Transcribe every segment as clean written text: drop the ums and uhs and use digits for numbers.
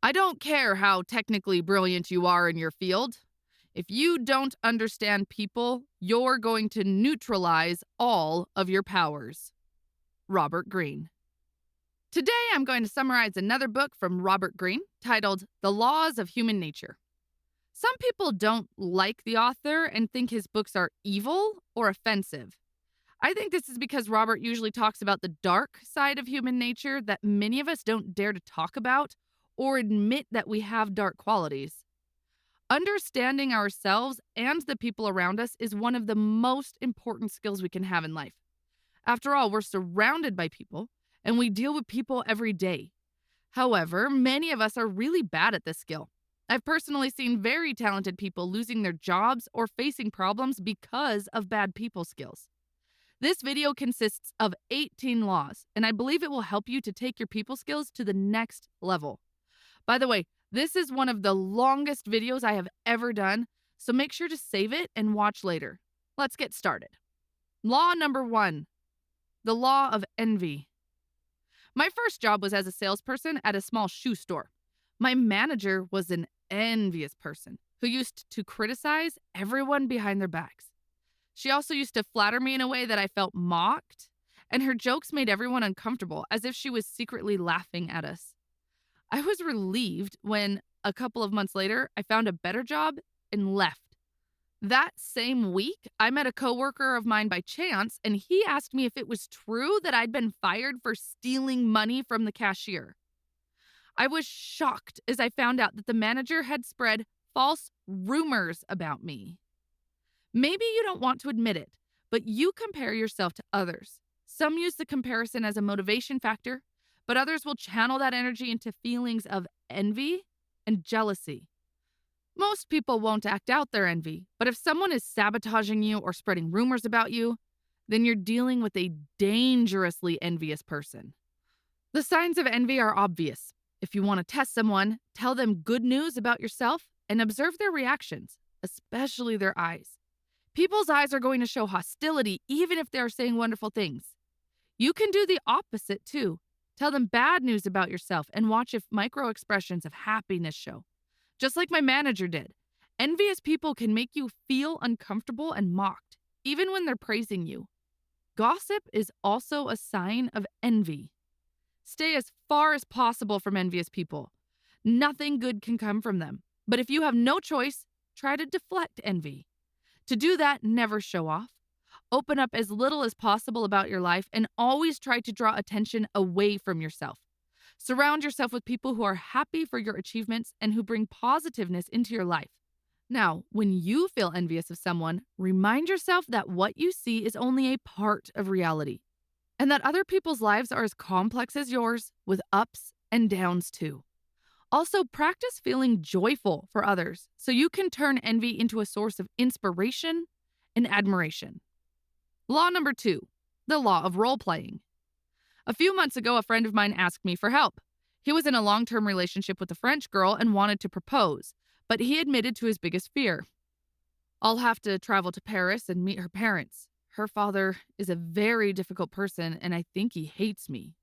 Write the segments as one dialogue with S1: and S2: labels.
S1: I don't care how technically brilliant you are in your field. If you don't understand people, you're going to neutralize all of your powers. Robert Greene. Today, I'm going to summarize another book from Robert Greene titled The Laws of Human Nature. Some people don't like the author and think his books are evil or offensive. I think this is because Robert usually talks about the dark side of human nature that many of us don't dare to talk about or admit that we have dark qualities. Understanding ourselves and the people around us is one of the most important skills we can have in life. After all, we're surrounded by people and we deal with people every day. However, many of us are really bad at this skill. I've personally seen very talented people losing their jobs or facing problems because of bad people skills. This video consists of 18 laws, and I believe it will help you to take your people skills to the next level. By the way, this is one of the longest videos I have ever done, so make sure to save it and watch later. Let's get started. Law number 1, the law of envy. My first job was as a salesperson at a small shoe store. My manager was an envious person who used to criticize everyone behind their backs. She also used to flatter me in a way that I felt mocked, and her jokes made everyone uncomfortable, as if she was secretly laughing at us. I was relieved when, a couple of months later, I found a better job and left. That same week, I met a coworker of mine by chance, and he asked me if it was true that I'd been fired for stealing money from the cashier. I was shocked as I found out that the manager had spread false rumors about me. Maybe you don't want to admit it, but you compare yourself to others. Some use the comparison as a motivation factor, but others will channel that energy into feelings of envy and jealousy. Most people won't act out their envy, but if someone is sabotaging you or spreading rumors about you, then you're dealing with a dangerously envious person. The signs of envy are obvious. If you want to test someone, tell them good news about yourself and observe their reactions, especially their eyes. People's eyes are going to show hostility even if they're saying wonderful things. You can do the opposite too. Tell them bad news about yourself and watch if micro expressions of happiness show. Just like my manager did. Envious people can make you feel uncomfortable and mocked, even when they're praising you. Gossip is also a sign of envy. Stay as far as possible from envious people. Nothing good can come from them. But if you have no choice, try to deflect envy. To do that, never show off. Open up as little as possible about your life and always try to draw attention away from yourself. Surround yourself with people who are happy for your achievements and who bring positiveness into your life. Now, when you feel envious of someone, remind yourself that what you see is only a part of reality, and that other people's lives are as complex as yours, with ups and downs too. Also, practice feeling joyful for others so you can turn envy into a source of inspiration and admiration. Law number 2, the law of role playing. A few months ago, a friend of mine asked me for help. He was in a long-term relationship with a French girl and wanted to propose, but he admitted to his biggest fear. I'll have to travel to Paris and meet her parents. Her father is a very difficult person, and I think he hates me.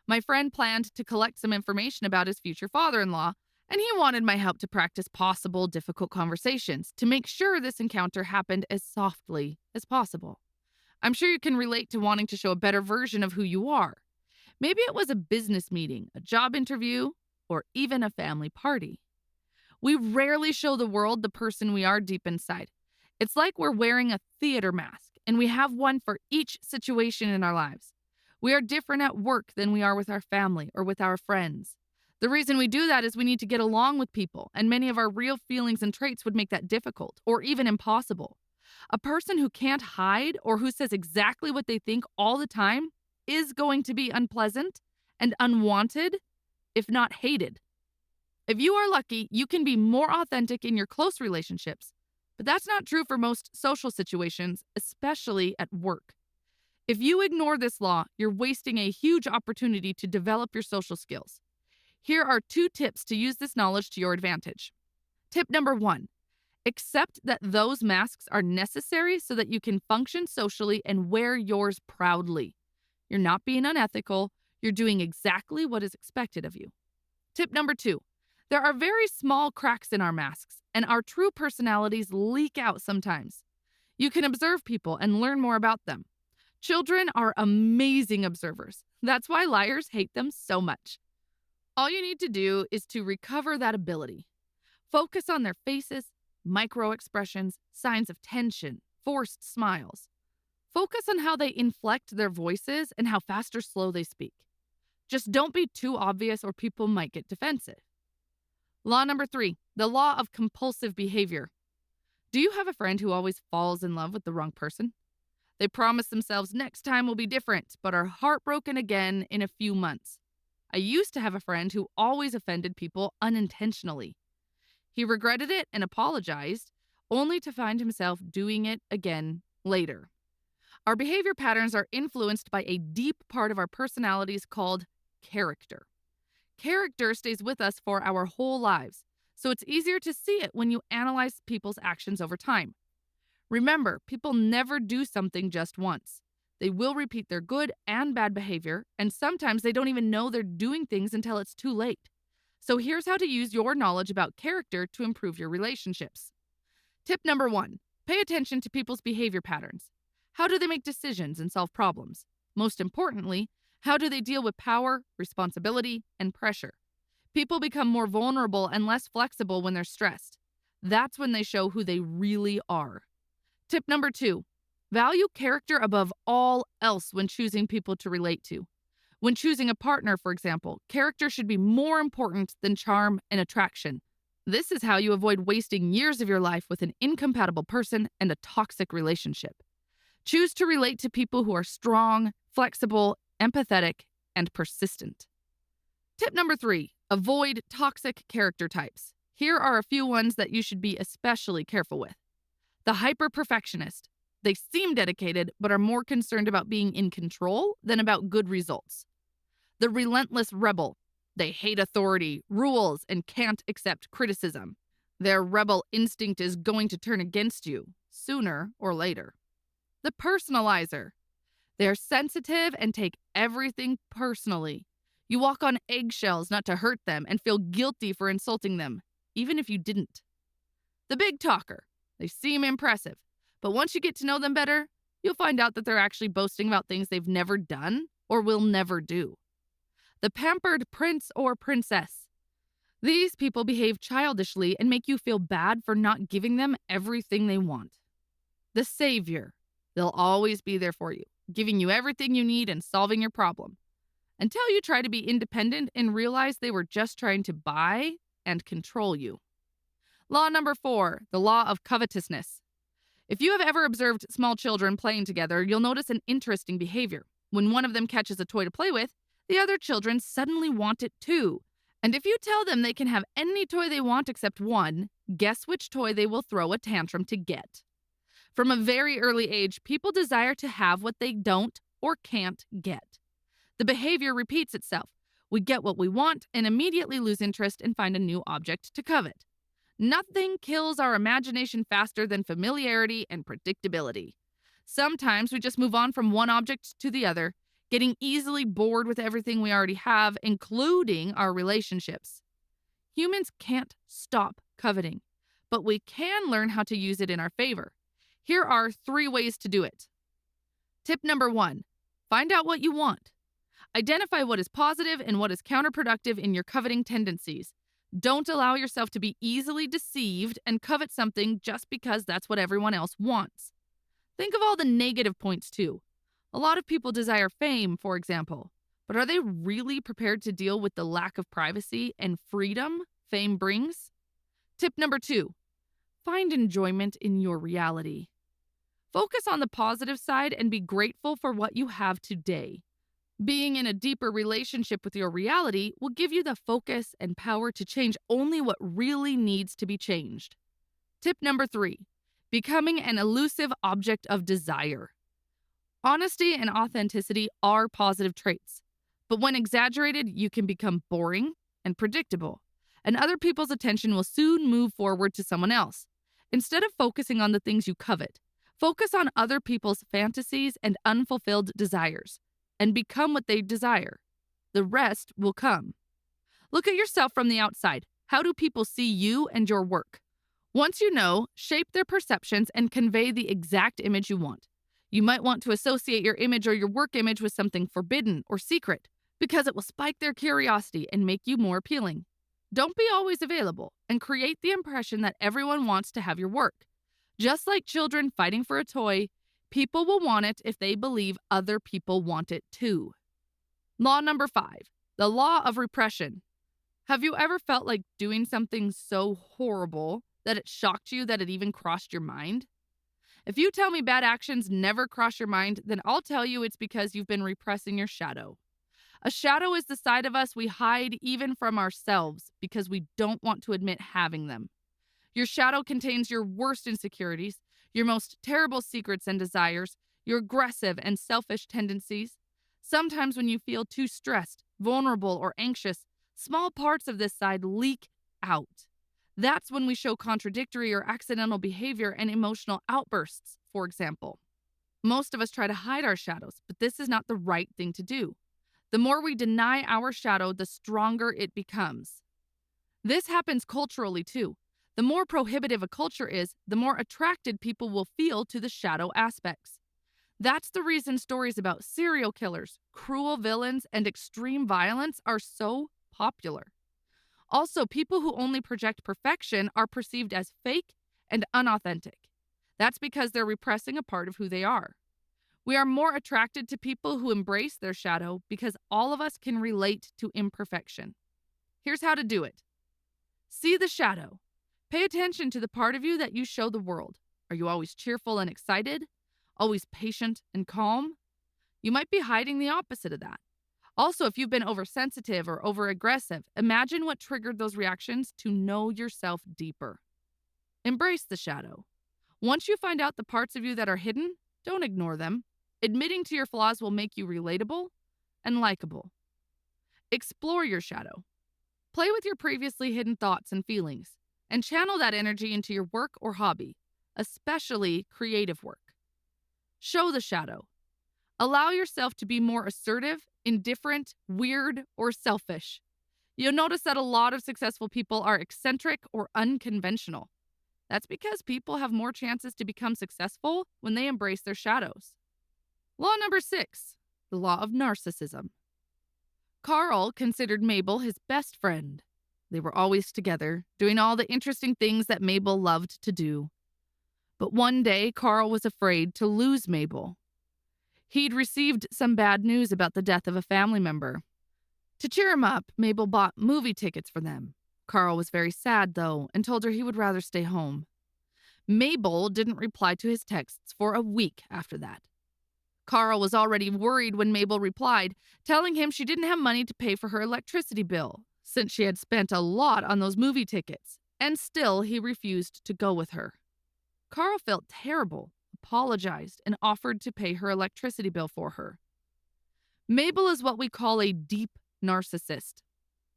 S1: My friend planned to collect some information about his future father-in-law, and he wanted my help to practice possible difficult conversations to make sure this encounter happened as softly as possible. I'm sure you can relate to wanting to show a better version of who you are. Maybe it was a business meeting, a job interview, or even a family party. We rarely show the world the person we are deep inside. It's like we're wearing a theater mask, and we have one for each situation in our lives. We are different at work than we are with our family or with our friends. The reason we do that is we need to get along with people, and many of our real feelings and traits would make that difficult or even impossible. A person who can't hide or who says exactly what they think all the time is going to be unpleasant and unwanted, if not hated. If you are lucky, you can be more authentic in your close relationships, but that's not true for most social situations, especially at work. If you ignore this law, you're wasting a huge opportunity to develop your social skills. Here are 2 tips to use this knowledge to your advantage. Tip number 1, accept that those masks are necessary so that you can function socially and wear yours proudly. You're not being unethical, you're doing exactly what is expected of you. Tip number 2, There are very small cracks in our masks, and our true personalities leak out sometimes. You can observe people and learn more about them. Children are amazing observers. That's why liars hate them so much. All you need to do is to recover that ability. Focus on their faces, micro expressions, signs of tension, forced smiles. Focus on how they inflect their voices and how fast or slow they speak. Just don't be too obvious or people might get defensive. Law number 3, the law of compulsive behavior. Do you have a friend who always falls in love with the wrong person? They promise themselves next time will be different, but are heartbroken again in a few months. I used to have a friend who always offended people unintentionally. He regretted it and apologized, only to find himself doing it again later. Our behavior patterns are influenced by a deep part of our personalities called character. Character stays with us for our whole lives, so it's easier to see it when you analyze people's actions over time. Remember, people never do something just once. They will repeat their good and bad behavior, and sometimes they don't even know they're doing things until it's too late. So here's how to use your knowledge about character to improve your relationships. Tip number 1, pay attention to people's behavior patterns. How do they make decisions and solve problems? Most importantly, how do they deal with power, responsibility, and pressure? People become more vulnerable and less flexible when they're stressed. That's when they show who they really are. Tip number 2, value character above all else when choosing people to relate to. When choosing a partner, for example, character should be more important than charm and attraction. This is how you avoid wasting years of your life with an incompatible person and a toxic relationship. Choose to relate to people who are strong, flexible, empathetic, and persistent. Tip number 3, avoid toxic character types. Here are a few ones that you should be especially careful with. The hyper-perfectionist. They seem dedicated, but are more concerned about being in control than about good results. The relentless rebel. They hate authority, rules, and can't accept criticism. Their rebel instinct is going to turn against you, sooner or later. The personalizer. They're sensitive and take everything personally. You walk on eggshells not to hurt them and feel guilty for insulting them, even if you didn't. The big talker. They seem impressive, but once you get to know them better, you'll find out that they're actually boasting about things they've never done or will never do. The pampered prince or princess. These people behave childishly and make you feel bad for not giving them everything they want. The savior. They'll always be there for you, giving you everything you need and solving your problem, until you try to be independent and realize they were just trying to buy and control you. Law number 4, the law of covetousness. If you have ever observed small children playing together, you'll notice an interesting behavior. When one of them catches a toy to play with, the other children suddenly want it too. And if you tell them they can have any toy they want except one, guess which toy they will throw a tantrum to get. From a very early age, people desire to have what they don't or can't get. The behavior repeats itself. We get what we want and immediately lose interest and find a new object to covet. Nothing kills our imagination faster than familiarity and predictability. Sometimes we just move on from one object to the other, getting easily bored with everything we already have, including our relationships. Humans can't stop coveting, but we can learn how to use it in our favor. Here are 3 ways to do it. Tip number 1, find out what you want. Identify what is positive and what is counterproductive in your coveting tendencies. Don't allow yourself to be easily deceived and covet something just because that's what everyone else wants. Think of all the negative points too. A lot of people desire fame, for example, but are they really prepared to deal with the lack of privacy and freedom fame brings? Tip number 2, find enjoyment in your reality. Focus on the positive side and be grateful for what you have today. Being in a deeper relationship with your reality will give you the focus and power to change only what really needs to be changed. Tip number 3, becoming an elusive object of desire. Honesty and authenticity are positive traits, but when exaggerated, you can become boring and predictable, and other people's attention will soon move forward to someone else. Instead of focusing on the things you covet, focus on other people's fantasies and unfulfilled desires, and become what they desire. The rest will come. Look at yourself from the outside. How do people see you and your work? Once you know, shape their perceptions and convey the exact image you want. You might want to associate your image or your work image with something forbidden or secret because it will spike their curiosity and make you more appealing. Don't be always available and create the impression that everyone wants to have your work. Just like children fighting for a toy, people will want it if they believe other people want it too. Law number 5, the law of repression. Have you ever felt like doing something so horrible that it shocked you that it even crossed your mind? If you tell me bad actions never cross your mind, then I'll tell you it's because you've been repressing your shadow. A shadow is the side of us we hide even from ourselves because we don't want to admit having them. Your shadow contains your worst insecurities, your most terrible secrets and desires, your aggressive and selfish tendencies. Sometimes when you feel too stressed, vulnerable, or anxious, small parts of this side leak out. That's when we show contradictory or accidental behavior and emotional outbursts, for example. Most of us try to hide our shadows, but this is not the right thing to do. The more we deny our shadow, the stronger it becomes. This happens culturally too. The more prohibitive a culture is, the more attracted people will feel to the shadow aspects. That's the reason stories about serial killers, cruel villains, and extreme violence are so popular. Also, people who only project perfection are perceived as fake and unauthentic. That's because they're repressing a part of who they are. We are more attracted to people who embrace their shadow because all of us can relate to imperfection. Here's how to do it. See the shadow. Pay attention to the part of you that you show the world. Are you always cheerful and excited? Always patient and calm? You might be hiding the opposite of that. Also, if you've been oversensitive or overaggressive, imagine what triggered those reactions to know yourself deeper. Embrace the shadow. Once you find out the parts of you that are hidden, don't ignore them. Admitting to your flaws will make you relatable and likable. Explore your shadow. Play with your previously hidden thoughts and feelings, and channel that energy into your work or hobby, especially creative work. Show the shadow. Allow yourself to be more assertive, indifferent, weird, or selfish. You'll notice that a lot of successful people are eccentric or unconventional. That's because people have more chances to become successful when they embrace their shadows. Law number 6, the law of narcissism. Carl considered Mabel his best friend. They were always together, doing all the interesting things that Mabel loved to do. But one day, Carl was afraid to lose Mabel. He'd received some bad news about the death of a family member. To cheer him up, Mabel bought movie tickets for them. Carl was very sad, though, and told her he would rather stay home. Mabel didn't reply to his texts for a week after that. Carl was already worried when Mabel replied, telling him she didn't have money to pay for her electricity bill, since she had spent a lot on those movie tickets, and still he refused to go with her. Carl felt terrible, apologized, and offered to pay her electricity bill for her. Mabel is what we call a deep narcissist.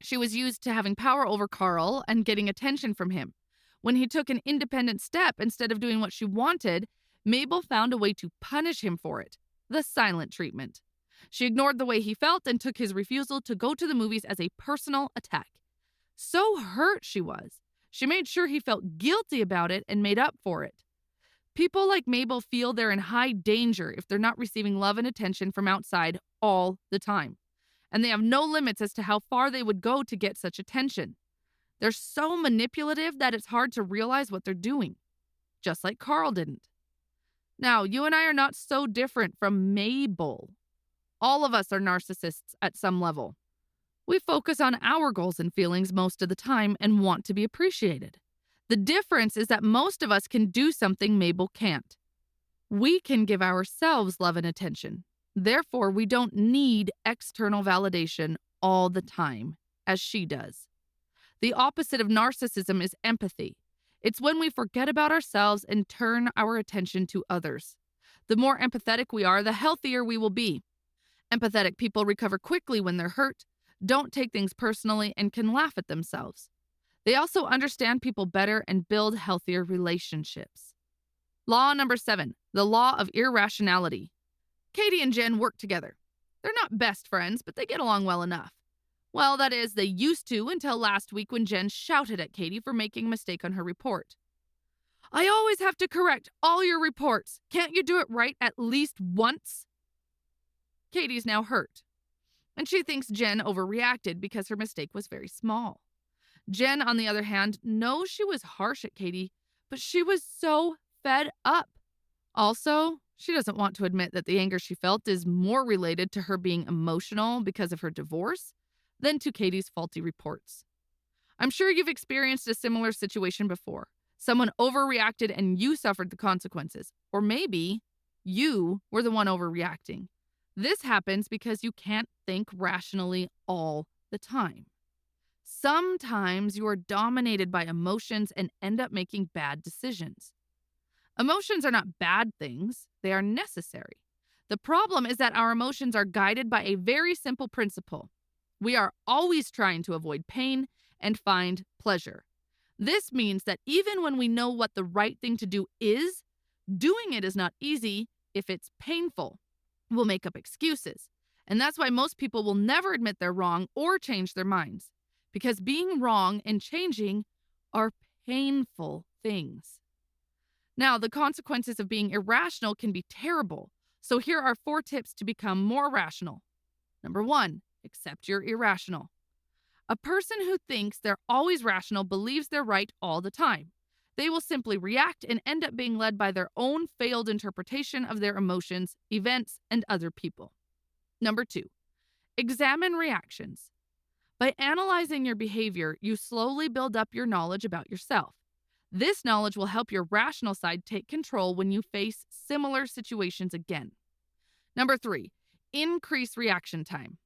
S1: She was used to having power over Carl and getting attention from him. When he took an independent step instead of doing what she wanted, Mabel found a way to punish him for it, the silent treatment. She ignored the way he felt and took his refusal to go to the movies as a personal attack. So hurt she was. She made sure he felt guilty about it and made up for it. People like Mabel feel they're in high danger if they're not receiving love and attention from outside all the time. And they have no limits as to how far they would go to get such attention. They're so manipulative that it's hard to realize what they're doing, just like Carl didn't. Now, you and I are not so different from Mabel. All of us are narcissists at some level. We focus on our goals and feelings most of the time and want to be appreciated. The difference is that most of us can do something Mabel can't. We can give ourselves love and attention. Therefore, we don't need external validation all the time, as she does. The opposite of narcissism is empathy. It's when we forget about ourselves and turn our attention to others. The more empathetic we are, the healthier we will be. Empathetic people recover quickly when they're hurt, don't take things personally, and can laugh at themselves. They also understand people better and build healthier relationships. Law number 7, the law of irrationality. Katie and Jen work together. They're not best friends, but they get along well enough. Well, that is, they used to until last week when Jen shouted at Katie for making a mistake on her report. I always have to correct all your reports. Can't you do it right at least once? Katie's now hurt, and she thinks Jen overreacted because her mistake was very small. Jen, on the other hand, knows she was harsh at Katie, but she was so fed up. Also, she doesn't want to admit that the anger she felt is more related to her being emotional because of her divorce than to Katie's faulty reports. I'm sure you've experienced a similar situation before. Someone overreacted and you suffered the consequences. Or maybe you were the one overreacting. This happens because you can't think rationally all the time. Sometimes you are dominated by emotions and end up making bad decisions. Emotions are not bad things, they are necessary. The problem is that our emotions are guided by a very simple principle. We are always trying to avoid pain and find pleasure. This means that even when we know what the right thing to do is, doing it is not easy if it's painful. We'll make up excuses. And that's why most people will never admit they're wrong or change their minds. Because being wrong and changing are painful things. Now, the consequences of being irrational can be terrible. So here are 4 tips to become more rational. Number 1, accept you're irrational. A person who thinks they're always rational believes they're right all the time. They will simply react and end up being led by their own failed interpretation of their emotions, events, and other people. Number 2, examine reactions. By analyzing your behavior, you slowly build up your knowledge about yourself. This knowledge will help your rational side take control when you face similar situations again. Number 3, increase reaction time.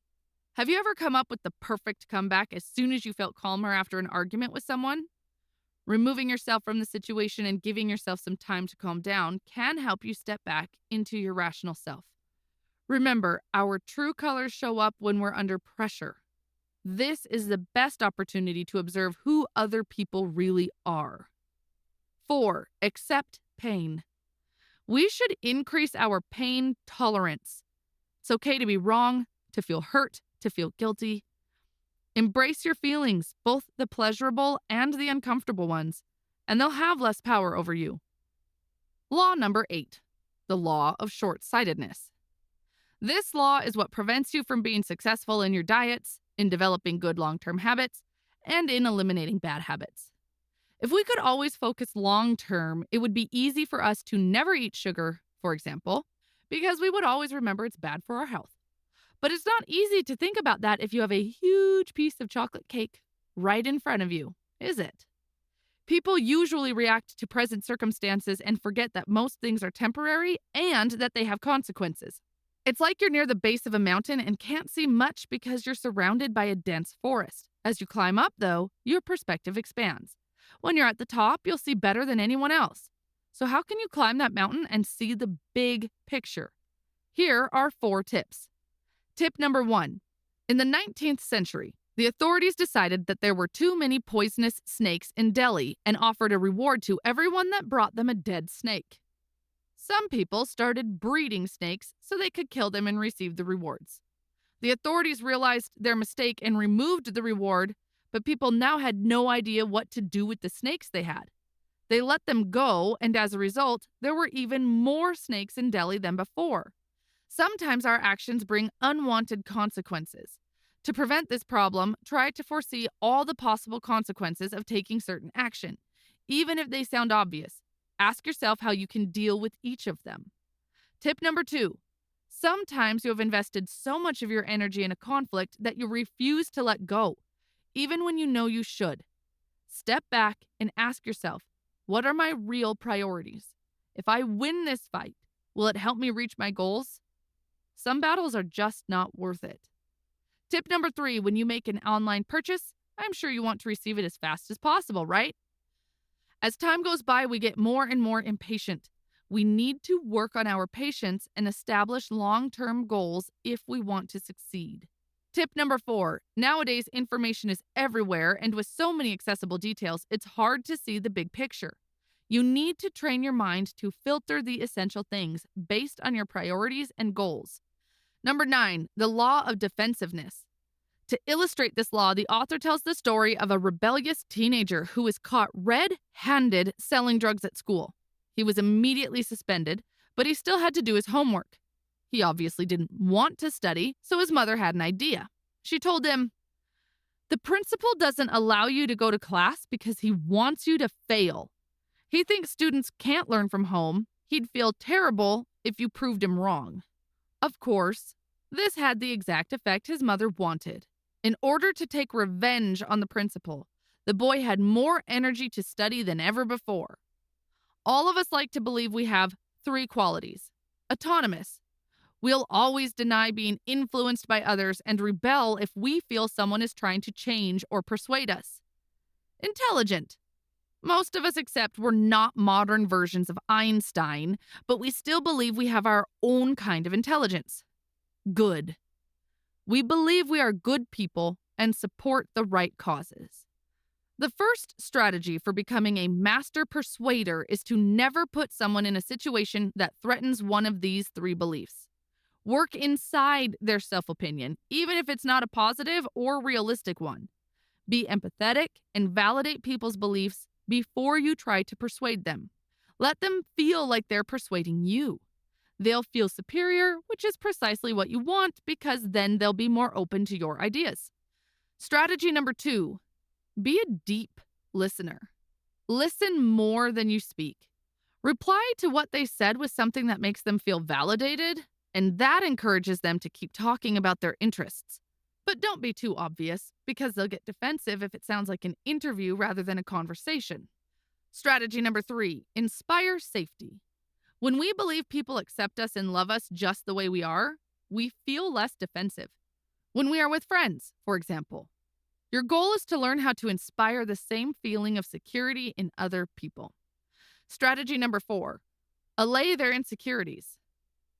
S1: Have you ever come up with the perfect comeback as soon as you felt calmer after an argument with someone? Removing yourself from the situation and giving yourself some time to calm down can help you step back into your rational self. Remember, our true colors show up when we're under pressure. This is the best opportunity to observe who other people really are. 4, accept pain. We should increase our pain tolerance. It's okay to be wrong, to feel hurt, to feel guilty. Embrace your feelings, both the pleasurable and the uncomfortable ones, and they'll have less power over you. Law number 8, the law of short-sightedness. This law is what prevents you from being successful in your diets, in developing good long-term habits, and in eliminating bad habits. If we could always focus long-term, it would be easy for us to never eat sugar, for example, because we would always remember it's bad for our health. But it's not easy to think about that if you have a huge piece of chocolate cake right in front of you, is it? People usually react to present circumstances and forget that most things are temporary and that they have consequences. It's like you're near the base of a mountain and can't see much because you're surrounded by a dense forest. As you climb up, though, your perspective expands. When you're at the top, you'll see better than anyone else. So how can you climb that mountain and see the big picture? Here are 4 tips. Tip number 1. In the 19th century, the authorities decided that there were too many poisonous snakes in Delhi and offered a reward to everyone that brought them a dead snake. Some people started breeding snakes so they could kill them and receive the rewards. The authorities realized their mistake and removed the reward, but people now had no idea what to do with the snakes they had. They let them go, and as a result, there were even more snakes in Delhi than before. Sometimes our actions bring unwanted consequences. To prevent this problem, try to foresee all the possible consequences of taking certain action, even if they sound obvious. Ask yourself how you can deal with each of them. Tip number 2. Sometimes you have invested so much of your energy in a conflict that you refuse to let go, even when you know you should. Step back and ask yourself, what are my real priorities? If I win this fight, will it help me reach my goals? Some battles are just not worth it. Tip number 3, when you make an online purchase, I'm sure you want to receive it as fast as possible, right? As time goes by, we get more and more impatient. We need to work on our patience and establish long-term goals if we want to succeed. Tip number 4, nowadays information is everywhere, and with so many accessible details, it's hard to see the big picture. You need to train your mind to filter the essential things based on your priorities and goals. Number 9, the law of defensiveness. To illustrate this law, the author tells the story of a rebellious teenager who was caught red-handed selling drugs at school. He was immediately suspended, but he still had to do his homework. He obviously didn't want to study, so his mother had an idea. She told him, "The principal doesn't allow you to go to class because he wants you to fail. He thinks students can't learn from home. He'd feel terrible if you proved him wrong." Of course, this had the exact effect his mother wanted. In order to take revenge on the principal, the boy had more energy to study than ever before. All of us like to believe we have 3 qualities. Autonomous. We'll always deny being influenced by others and rebel if we feel someone is trying to change or persuade us. Intelligent. Most of us accept we're not modern versions of Einstein, but we still believe we have our own kind of intelligence. Good. We believe we are good people and support the right causes. The first strategy for becoming a master persuader is to never put someone in a situation that threatens one of these 3 beliefs. Work inside their self-opinion, even if it's not a positive or realistic one. Be empathetic and validate people's beliefs before you try to persuade them. Let them feel like they're persuading you. They'll feel superior, which is precisely what you want, because then they'll be more open to your ideas. Strategy number 2, be a deep listener. Listen more than you speak. Reply to what they said with something that makes them feel validated, and that encourages them to keep talking about their interests. But don't be too obvious, because they'll get defensive if it sounds like an interview rather than a conversation. Strategy number 3, inspire safety. When we believe people accept us and love us just the way we are, we feel less defensive. When we are with friends, for example, your goal is to learn how to inspire the same feeling of security in other people. Strategy number 4, allay their insecurities.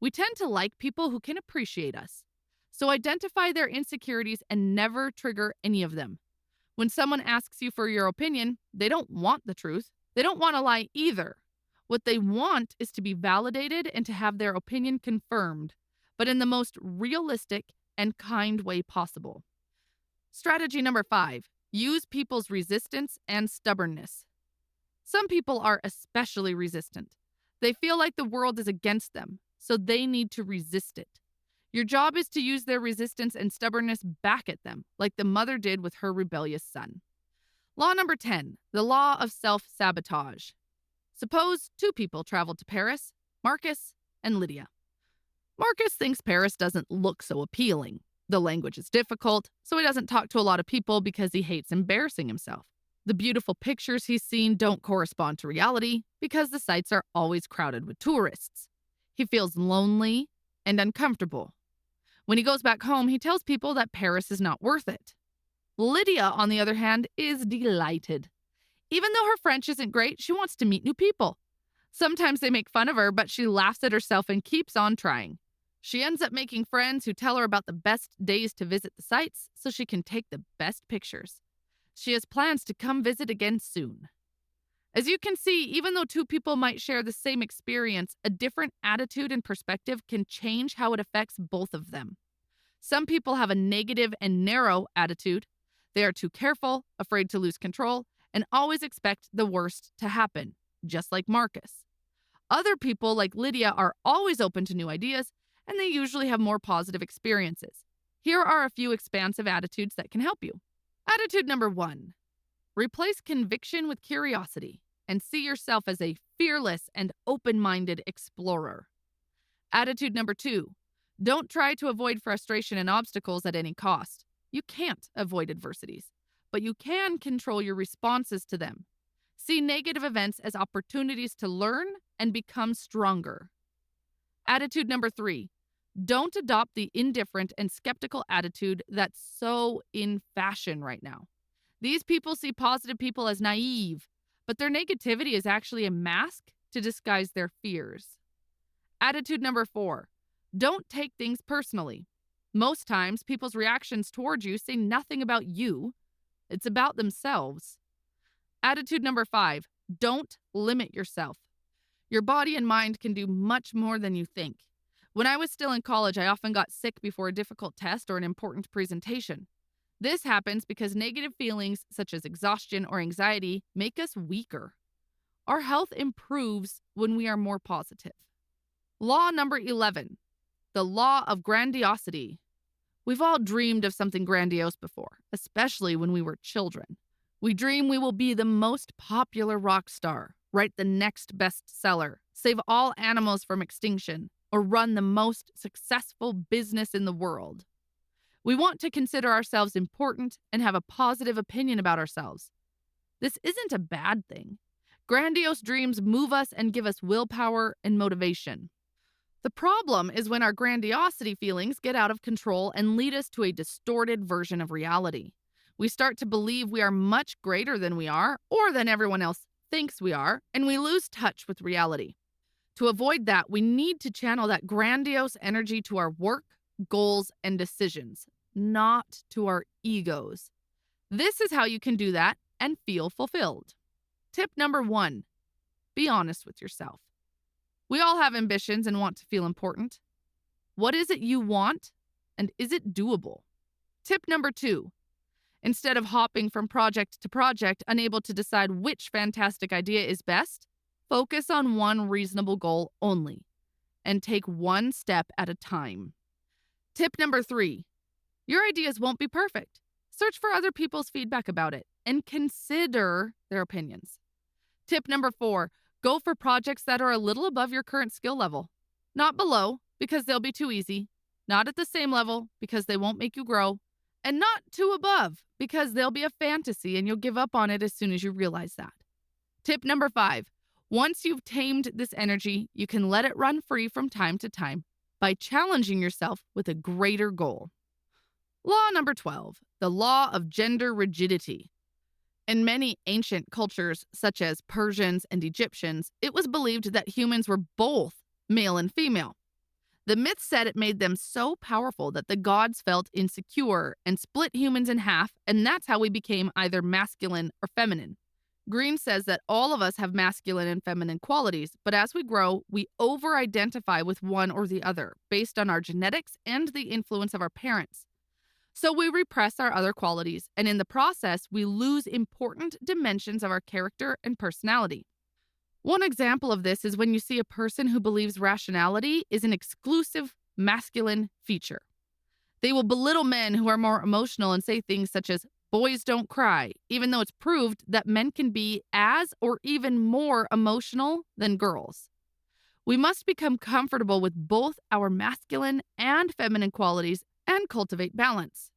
S1: We tend to like people who can appreciate us. So identify their insecurities and never trigger any of them. When someone asks you for your opinion, they don't want the truth. They don't want to lie either. What they want is to be validated and to have their opinion confirmed, but in the most realistic and kind way possible. Strategy number 5, use people's resistance and stubbornness. Some people are especially resistant. They feel like the world is against them, so they need to resist it. Your job is to use their resistance and stubbornness back at them, like the mother did with her rebellious son. Law number 10, the law of self-sabotage. Suppose 2 people traveled to Paris, Marcus and Lydia. Marcus thinks Paris doesn't look so appealing. The language is difficult, so he doesn't talk to a lot of people because he hates embarrassing himself. The beautiful pictures he's seen don't correspond to reality because the sites are always crowded with tourists. He feels lonely and uncomfortable. When he goes back home, he tells people that Paris is not worth it. Lydia, on the other hand, is delighted. Even though her French isn't great, she wants to meet new people. Sometimes they make fun of her, but she laughs at herself and keeps on trying. She ends up making friends who tell her about the best days to visit the sites so she can take the best pictures. She has plans to come visit again soon. As you can see, even though 2 people might share the same experience, a different attitude and perspective can change how it affects both of them. Some people have a negative and narrow attitude. They are too careful, afraid to lose control, and always expect the worst to happen, just like Marcus. Other people, like Lydia, are always open to new ideas, and they usually have more positive experiences. Here are a few expansive attitudes that can help you. Attitude number 1. Replace conviction with curiosity and see yourself as a fearless and open-minded explorer. Attitude number 2. Don't try to avoid frustration and obstacles at any cost. You can't avoid adversities, but you can control your responses to them. See negative events as opportunities to learn and become stronger. Attitude number 3. Don't adopt the indifferent and skeptical attitude that's so in fashion right now. These people see positive people as naive, but their negativity is actually a mask to disguise their fears. Attitude number 4. Don't take things personally. Most times, people's reactions toward you say nothing about you. It's about themselves. Attitude number 5. Don't limit yourself. Your body and mind can do much more than you think. When I was still in college, I often got sick before a difficult test or an important presentation. This happens because negative feelings such as exhaustion or anxiety make us weaker. Our health improves when we are more positive. Law number 11, the law of grandiosity. We've all dreamed of something grandiose before, especially when we were children. We dream we will be the most popular rock star, write the next bestseller, save all animals from extinction, or run the most successful business in the world. We want to consider ourselves important and have a positive opinion about ourselves. This isn't a bad thing. Grandiose dreams move us and give us willpower and motivation. The problem is when our grandiosity feelings get out of control and lead us to a distorted version of reality. We start to believe we are much greater than we are, or than everyone else thinks we are, and we lose touch with reality. To avoid that, we need to channel that grandiose energy to our work, goals, and decisions, not to our egos. This is how you can do that and feel fulfilled. Tip number 1, be honest with yourself. We all have ambitions and want to feel important. What is it you want, and is it doable? Tip number 2, instead of hopping from project to project, unable to decide which fantastic idea is best, focus on one reasonable goal only and take one step at a time. Tip number 3, your ideas won't be perfect. Search for other people's feedback about it and consider their opinions. Tip number 4, go for projects that are a little above your current skill level. Not below, because they'll be too easy. Not at the same level, because they won't make you grow. And not too above, because they'll be a fantasy and you'll give up on it as soon as you realize that. Tip number 5, once you've tamed this energy, you can let it run free from time to time by challenging yourself with a greater goal. Law number 12, the law of gender rigidity. In many ancient cultures, such as Persians and Egyptians, it was believed that humans were both male and female. The myth said it made them so powerful that the gods felt insecure and split humans in half, and that's how we became either masculine or feminine. Green says that all of us have masculine and feminine qualities, but as we grow, we over-identify with one or the other based on our genetics and the influence of our parents. So we repress our other qualities, and in the process, we lose important dimensions of our character and personality. One example of this is when you see a person who believes rationality is an exclusive masculine feature. They will belittle men who are more emotional and say things such as, boys don't cry, even though it's proved that men can be as or even more emotional than girls. We must become comfortable with both our masculine and feminine qualities and cultivate balance.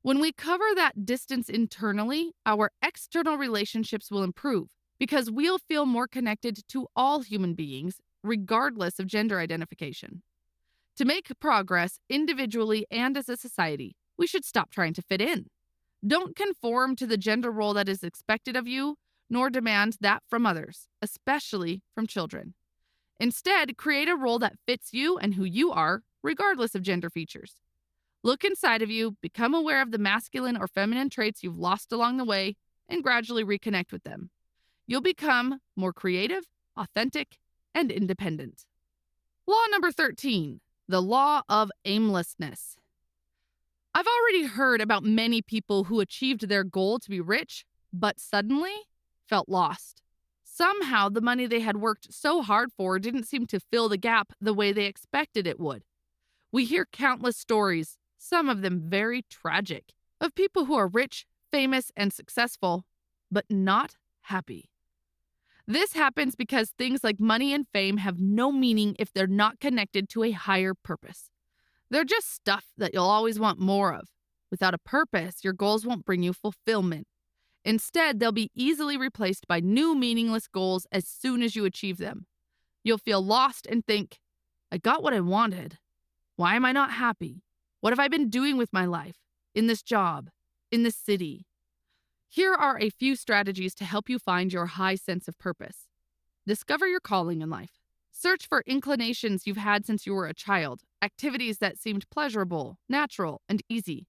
S1: When we cover that distance internally, our external relationships will improve because we'll feel more connected to all human beings, regardless of gender identification. To make progress individually and as a society, we should stop trying to fit in. Don't conform to the gender role that is expected of you, nor demand that from others, especially from children. Instead, create a role that fits you and who you are, regardless of gender features. Look inside of you, become aware of the masculine or feminine traits you've lost along the way, and gradually reconnect with them. You'll become more creative, authentic, and independent. Law number 13, the law of aimlessness. I've already heard about many people who achieved their goal to be rich, but suddenly felt lost. Somehow the money they had worked so hard for didn't seem to fill the gap the way they expected it would. We hear countless stories, some of them very tragic, of people who are rich, famous, and successful, but not happy. This happens because things like money and fame have no meaning if they're not connected to a higher purpose. They're just stuff that you'll always want more of. Without a purpose, your goals won't bring you fulfillment. Instead, they'll be easily replaced by new meaningless goals as soon as you achieve them. You'll feel lost and think, I got what I wanted. Why am I not happy? What have I been doing with my life? In this job? In this city? Here are a few strategies to help you find your high sense of purpose. Discover your calling in life. Search for inclinations you've had since you were a child, activities that seemed pleasurable, natural, and easy.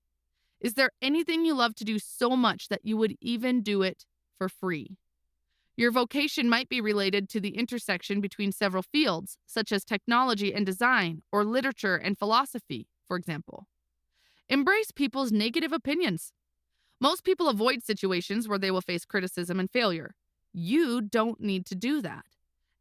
S1: Is there anything you love to do so much that you would even do it for free? Your vocation might be related to the intersection between several fields, such as technology and design, or literature and philosophy, for example. Embrace people's negative opinions. Most people avoid situations where they will face criticism and failure. You don't need to do that.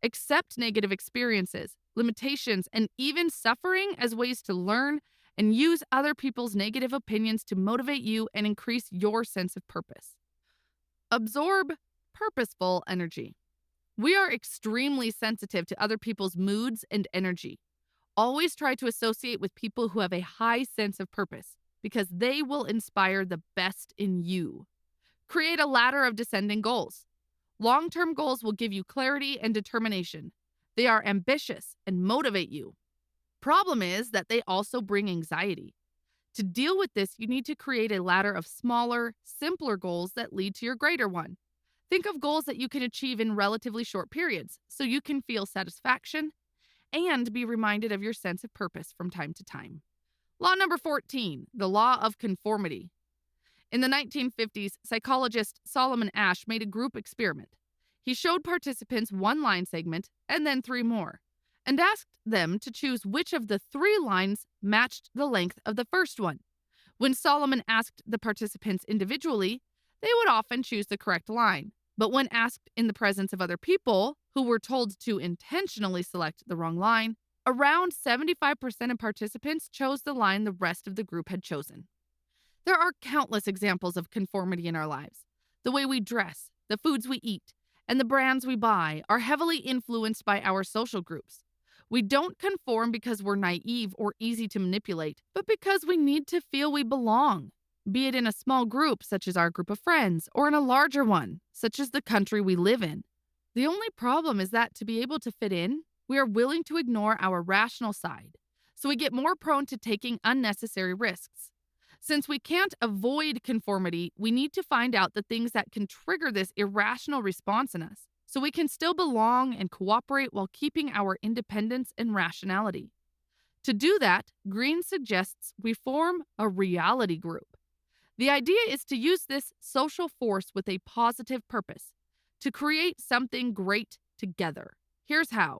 S1: Accept negative experiences, limitations, and even suffering as ways to learn and use other people's negative opinions to motivate you and increase your sense of purpose. Absorb purposeful energy. We are extremely sensitive to other people's moods and energy. Always try to associate with people who have a high sense of purpose because they will inspire the best in you. Create a ladder of descending goals. Long term goals will give you clarity and determination. They are ambitious and motivate you. Problem is that they also bring anxiety. To deal with this, you need to create a ladder of smaller, simpler goals that lead to your greater one. Think of goals that you can achieve in relatively short periods so you can feel satisfaction and be reminded of your sense of purpose from time to time. Law number 14, the law of conformity. In the 1950s, psychologist Solomon Asch made a group experiment. He showed participants one line segment and then three more, and asked them to choose which of the three lines matched the length of the first one. When Solomon asked the participants individually, they would often choose the correct line. But when asked in the presence of other people, who were told to intentionally select the wrong line, around 75% of participants chose the line the rest of the group had chosen. There are countless examples of conformity in our lives. The way we dress, the foods we eat, and the brands we buy are heavily influenced by our social groups. We don't conform because we're naive or easy to manipulate, but because we need to feel we belong, be it in a small group, such as our group of friends, or in a larger one, such as the country we live in. The only problem is that to be able to fit in, we are willing to ignore our rational side, so we get more prone to taking unnecessary risks. Since we can't avoid conformity, we need to find out the things that can trigger this irrational response in us, so we can still belong and cooperate while keeping our independence and rationality. To do that, Green suggests we form a reality group. The idea is to use this social force with a positive purpose, to create something great together. Here's how.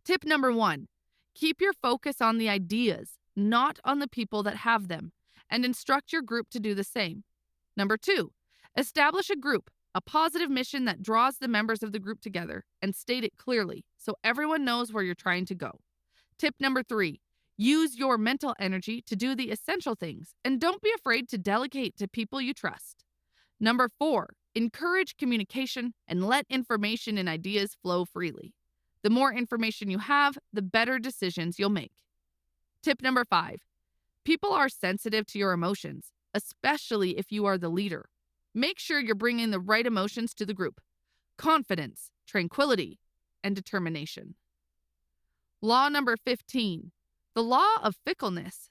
S1: Tip number 1, keep your focus on the ideas, not on the people that have them, and instruct your group to do the same. Number 2, establish a group, a positive mission that draws the members of the group together, and state it clearly so everyone knows where you're trying to go. Tip number 3, use your mental energy to do the essential things, and don't be afraid to delegate to people you trust. Number 4, encourage communication and let information and ideas flow freely. The more information you have, the better decisions you'll make. Tip number 5, people are sensitive to your emotions, especially if you are the leader. Make sure you're bringing the right emotions to the group: confidence, tranquility, and determination. Law number 15, the law of fickleness.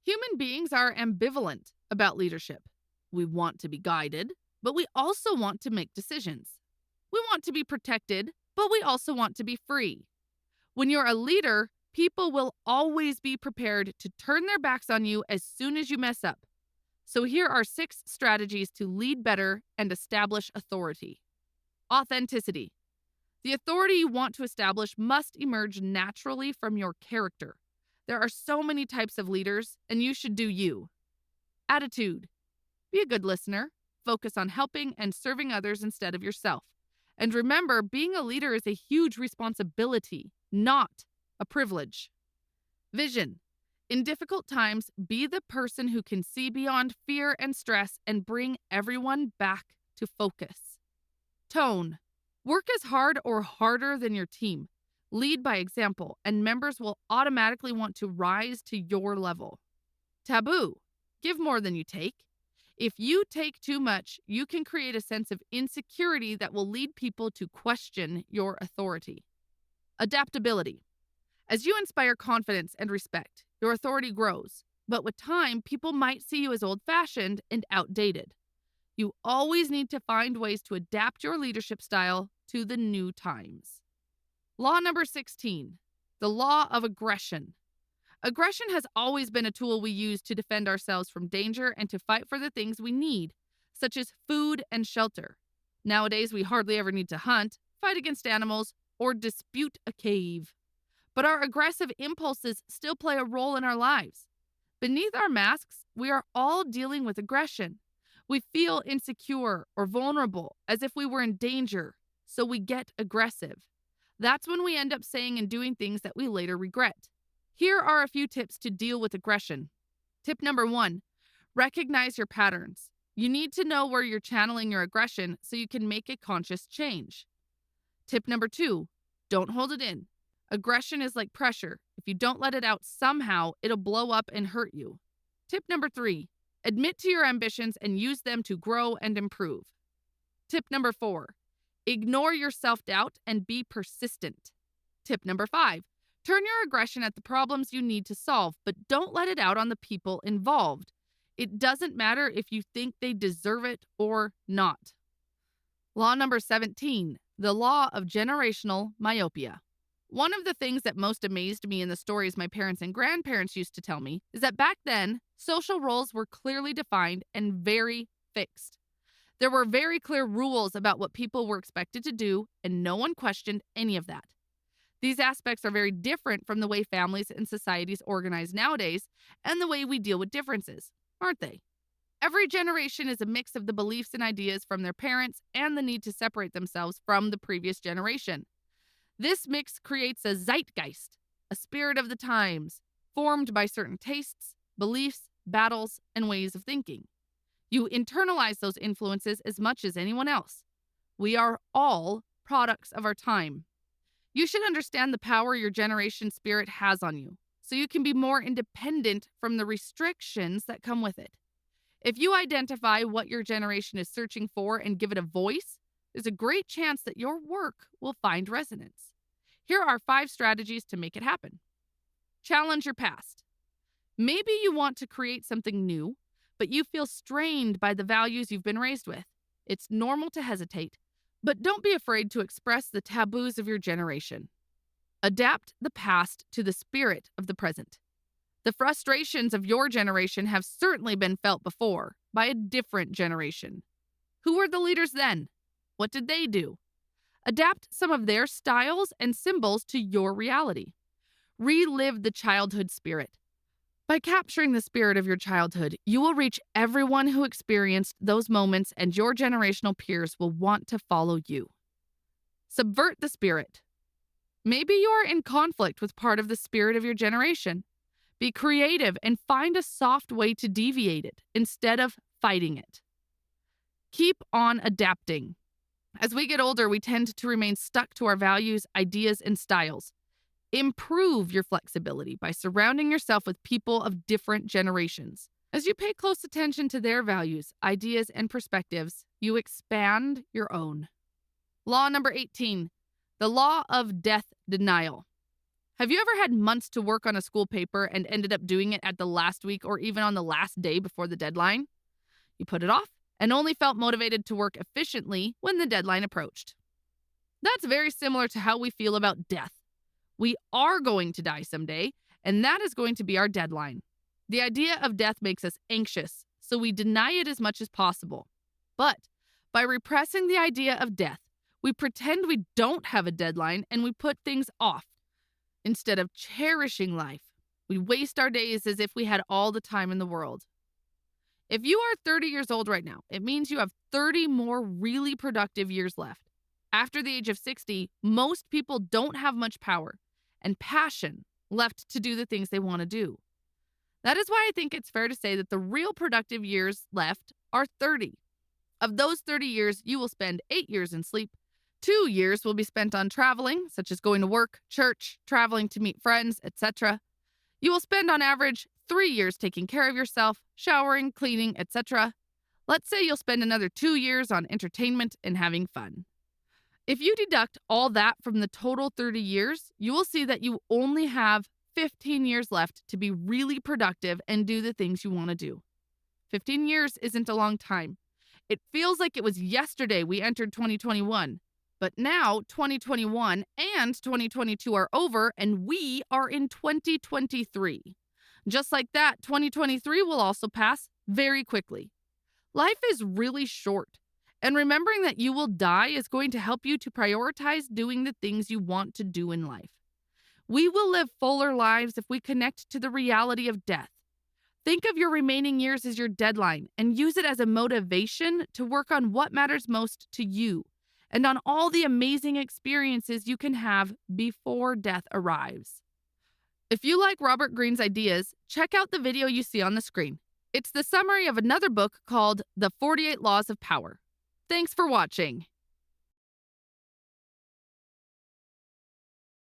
S1: Human beings are ambivalent about leadership. We want to be guided, but we also want to make decisions. We want to be protected, but we also want to be free. When you're a leader, people will always be prepared to turn their backs on you as soon as you mess up. So here are 6 strategies to lead better and establish authority. Authenticity. The authority you want to establish must emerge naturally from your character. There are so many types of leaders, and you should do you. Attitude. Be a good listener. Focus on helping and serving others instead of yourself. And remember, being a leader is a huge responsibility, not a privilege. Vision. In difficult times, be the person who can see beyond fear and stress and bring everyone back to focus. Tone. Work as hard or harder than your team. Lead by example, and members will automatically want to rise to your level. Taboo. Give more than you take. If you take too much, you can create a sense of insecurity that will lead people to question your authority. Adaptability. As you inspire confidence and respect, your authority grows. But with time, people might see you as old-fashioned and outdated. You always need to find ways to adapt your leadership style to the new times. Law number 16, the law of aggression. Aggression has always been a tool we use to defend ourselves from danger and to fight for the things we need, such as food and shelter. Nowadays, we hardly ever need to hunt, fight against animals, or dispute a cave. But our aggressive impulses still play a role in our lives. Beneath our masks, we are all dealing with aggression. We feel insecure or vulnerable, as if we were in danger, so we get aggressive. That's when we end up saying and doing things that we later regret. Here are a few tips to deal with aggression. Tip number 1, recognize your patterns. You need to know where you're channeling your aggression so you can make a conscious change. Tip number 2, don't hold it in. Aggression is like pressure. If you don't let it out somehow, it'll blow up and hurt you. Tip number 3, admit to your ambitions and use them to grow and improve. Tip number 4, ignore your self-doubt and be persistent. Tip number 5, turn your aggression at the problems you need to solve, but don't let it out on the people involved. It doesn't matter if you think they deserve it or not. Law number 17, the law of generational myopia. One of the things that most amazed me in the stories my parents and grandparents used to tell me is that back then, social roles were clearly defined and very fixed. There were very clear rules about what people were expected to do, and no one questioned any of that. These aspects are very different from the way families and societies organize nowadays and the way we deal with differences, aren't they? Every generation is a mix of the beliefs and ideas from their parents and the need to separate themselves from the previous generation. This mix creates a zeitgeist, a spirit of the times, formed by certain tastes, beliefs, battles, and ways of thinking. You internalize those influences as much as anyone else. We are all products of our time. You should understand the power your generation spirit has on you, so you can be more independent from the restrictions that come with it. If you identify what your generation is searching for and give it a voice, there's a great chance that your work will find resonance. Here are 5 strategies to make it happen. Challenge your past. Maybe you want to create something new, but you feel strained by the values you've been raised with. It's normal to hesitate, but don't be afraid to express the taboos of your generation. Adapt the past to the spirit of the present. The frustrations of your generation have certainly been felt before by a different generation. Who were the leaders then? What did they do? Adapt some of their styles and symbols to your reality. Relive the childhood spirit. By capturing the spirit of your childhood, you will reach everyone who experienced those moments, and your generational peers will want to follow you. Subvert the spirit. Maybe you are in conflict with part of the spirit of your generation. Be creative and find a soft way to deviate it instead of fighting it. Keep on adapting. As we get older, we tend to remain stuck to our values, ideas, and styles. Improve your flexibility by surrounding yourself with people of different generations. As you pay close attention to their values, ideas, and perspectives, you expand your own. Law number 18, the law of death denial. Have you ever had months to work on a school paper and ended up doing it at the last week or even on the last day before the deadline? You put it off and only felt motivated to work efficiently when the deadline approached. That's very similar to how we feel about death. We are going to die someday, and that is going to be our deadline. The idea of death makes us anxious, so we deny it as much as possible. But by repressing the idea of death, we pretend we don't have a deadline and we put things off. Instead of cherishing life, we waste our days as if we had all the time in the world. If you are 30 years old right now, it means you have 30 more really productive years left. After the age of 60, most people don't have much power and passion left to do the things they want to do. That is why I think it's fair to say that the real productive years left are 30. Of those 30 years, you will spend 8 years in sleep. 2 years will be spent on traveling, such as going to work, church, traveling to meet friends, etc. You will spend on average 3 years taking care of yourself, showering, cleaning, etc. Let's say you'll spend another 2 years on entertainment and having fun. If you deduct all that from the total 30 years, you will see that you only have 15 years left to be really productive and do the things you want to do. 15 years isn't a long time. It feels like it was yesterday we entered 2021. But now 2021 and 2022 are over and we are in 2023. Just like that, 2023 will also pass very quickly. Life is really short, and remembering that you will die is going to help you to prioritize doing the things you want to do in life. We will live fuller lives if we connect to the reality of death. Think of your remaining years as your deadline and use it as a motivation to work on what matters most to you and on all the amazing experiences you can have before death arrives. If you like Robert Greene's ideas, check out the video you see on the screen. It's the summary of another book called The 48 Laws of Power. Thanks for watching.